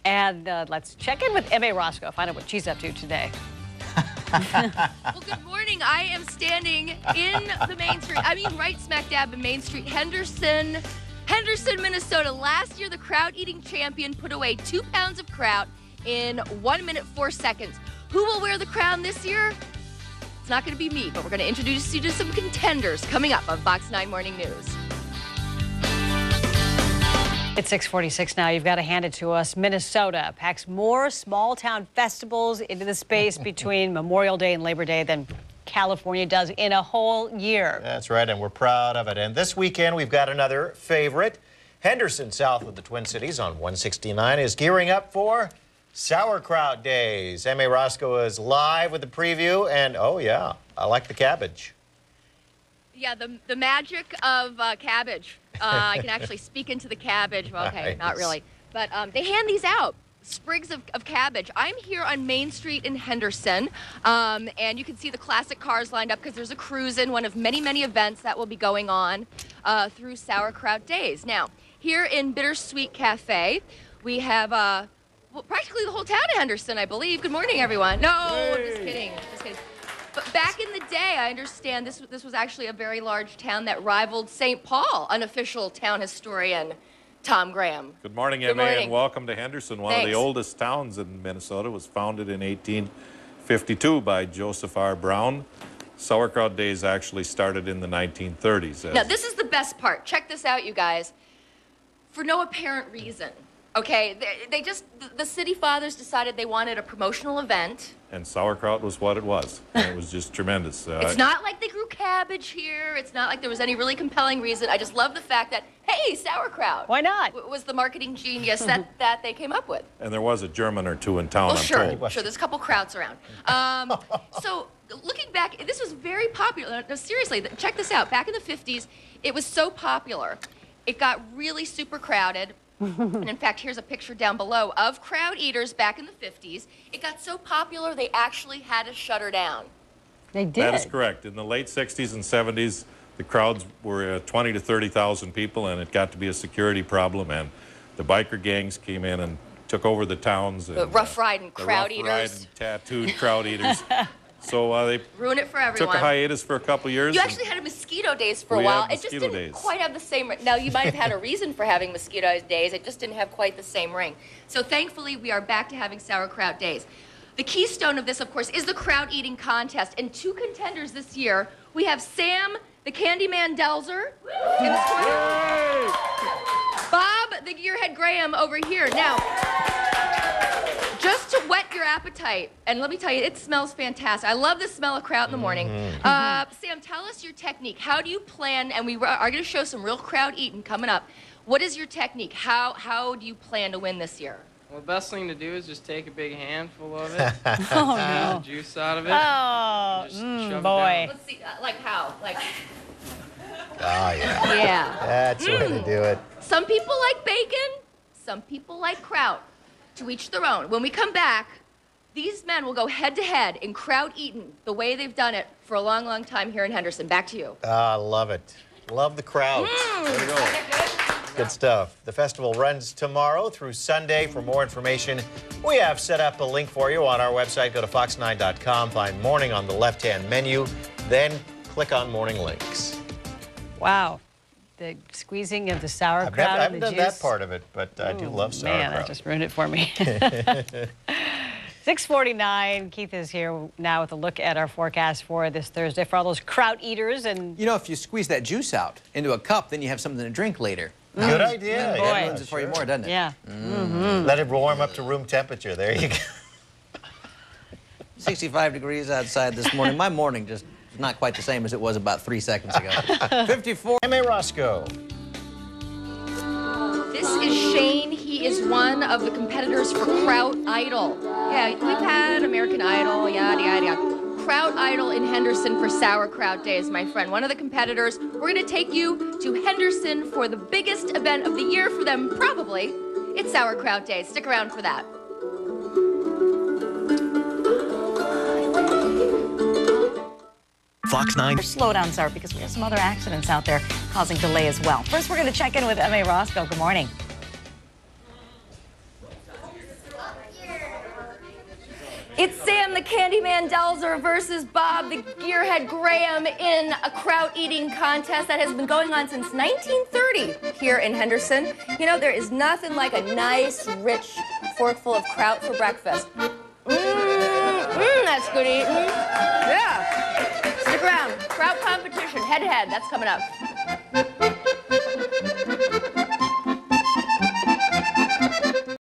And let's check in with M.A. Roscoe, find out what she's up to today. Well, good morning. I am standing in the Main Street. I mean, right smack dab in Main Street, Henderson, Minnesota. Last year, the crowd eating champion put away 2 pounds of kraut in 1 minute, 4 seconds. Who will wear the crown this year? It's not going to be me, but we're going to introduce you to some contenders coming up on Fox 9 Morning News. It's 6:46 now. You've got to hand it to us. Minnesota packs more small-town festivals into the space between Memorial Day and Labor Day than California does in a whole year. That's right, and we're proud of it. And this weekend, we've got another favorite. Henderson, south of the Twin Cities on 169, is gearing up for Sauerkraut Days. M.A. Roscoe is live with the preview, and oh, yeah, I like the cabbage. Yeah, the magic of cabbage. I can actually speak into the cabbage. Well, okay, Nice. Not really. But they hand these out, sprigs of cabbage. I'm here on Main Street in Henderson, and you can see the classic cars lined up because there's a cruise-in, one of many, many events that will be going on through Sauerkraut Days. Now, here in Bittersweet Cafe, we have well, practically the whole town of Henderson, I believe. Good morning, everyone. No, I'm just kidding. Just kidding. But back in the day, I understand this was actually a very large town that rivaled St. Paul, unofficial town historian Tom Graham. Good morning, Good M.A., morning. and welcome to Henderson. One Thanks. of the oldest towns in Minnesota, was founded in 1852 by Joseph R. Brown. Sauerkraut Days actually started in the 1930s. Now, this is the best part. Check this out, you guys. For no apparent reason, okay? The city fathers decided they wanted a promotional event. And sauerkraut was what it was. And it was just tremendous. It's not like they grew cabbage here. It's not like there was any really compelling reason. I just love the fact that, hey, sauerkraut. Why not? Was the marketing genius that they came up with. And there was a German or two in town, Well, I'm sure, told. sure. There's a couple krauts around. So looking back, this was very popular. No, seriously, check this out. Back in the 50s, it was so popular. It got really super crowded. And in fact, here's a picture down below of crowd eaters back in the 50s. It got so popular, they actually had to shut her down. They did. That is correct. In the late 60s and 70s, the crowds were 20 to 30,000 people, and it got to be a security problem. And the biker gangs came in and took over the towns. The rough riding crowd eaters. Rough riding, tattooed crowd eaters. So they Ruin it for everyone. took a hiatus for a couple years. You actually had a mosquito days for a We while. had It just mosquito didn't days. quite have the same. Now, you might have had a reason for having mosquito days. It just didn't have quite the same ring. So thankfully, we are back to having sauerkraut days. The keystone of this, of course, is the crowd eating contest. And 2 contenders this year. We have Sam, the Candyman Delzer, in this corner. Bob, the Gearhead Graham, over here. Now, just to whet your appetite, and let me tell you, it smells fantastic. I love the smell of kraut in the morning. Sam, tell us your technique. How do you plan, and we are going to show some real crowd eating coming up. What is your technique? How do you plan to win this year? Well, the best thing to do is just take a big handful of it, Oh, squeeze no. the juice out of it, Oh, just shove it boy. down. Let's see, like how? Like, Ah, yeah. yeah. That's the way to do it. Some people like bacon, some people like kraut. To each their own. When we come back, these men will go head-to-head in crowd eating the way they've done it for a long, long time here in Henderson. Back to you. Ah, love it. Love the crowd. There you go. Good stuff. The festival runs tomorrow through Sunday. For more information, we have set up a link for you on our website. Go to fox9.com, find Morning on the left-hand menu, then click on Morning Links. Wow. The squeezing of the I sauerkraut and haven't the done juice. that part of it, but I do love sauerkraut. Man, that just ruined it for me. 6:49. Keith is here now with a look at our forecast for this Thursday for all those kraut eaters. And You know, if you squeeze that juice out into a cup, then you have something to drink later. Good idea. Boy. That ruins it for you more, doesn't it? yeah. Let it warm up to room temperature. There you go. 65 degrees outside this morning. My morning just not quite the same as it was about 3 seconds ago. 54. M.A. Roscoe. This is Shane. He is one of the competitors for Kraut Idol. Yeah, we've had American Idol, yada, yada, yada. Kraut Idol in Henderson for Sauerkraut Days, my friend. One of the competitors. We're going to take you to Henderson for the biggest event of the year for them, probably. It's Sauerkraut Days. Stick around for that. Fox 9. Slowdowns are because we have some other accidents out there causing delay as well. First, we're going to check in with M.A. Roscoe. Good morning. Candyman Delzer versus Bob the Gearhead Graham in a kraut eating contest that has been going on since 1930 here in Henderson. You know, there is nothing like a nice, rich forkful of kraut for breakfast. That's good eating. Yeah. Stick around. Kraut competition, head to head. That's coming up.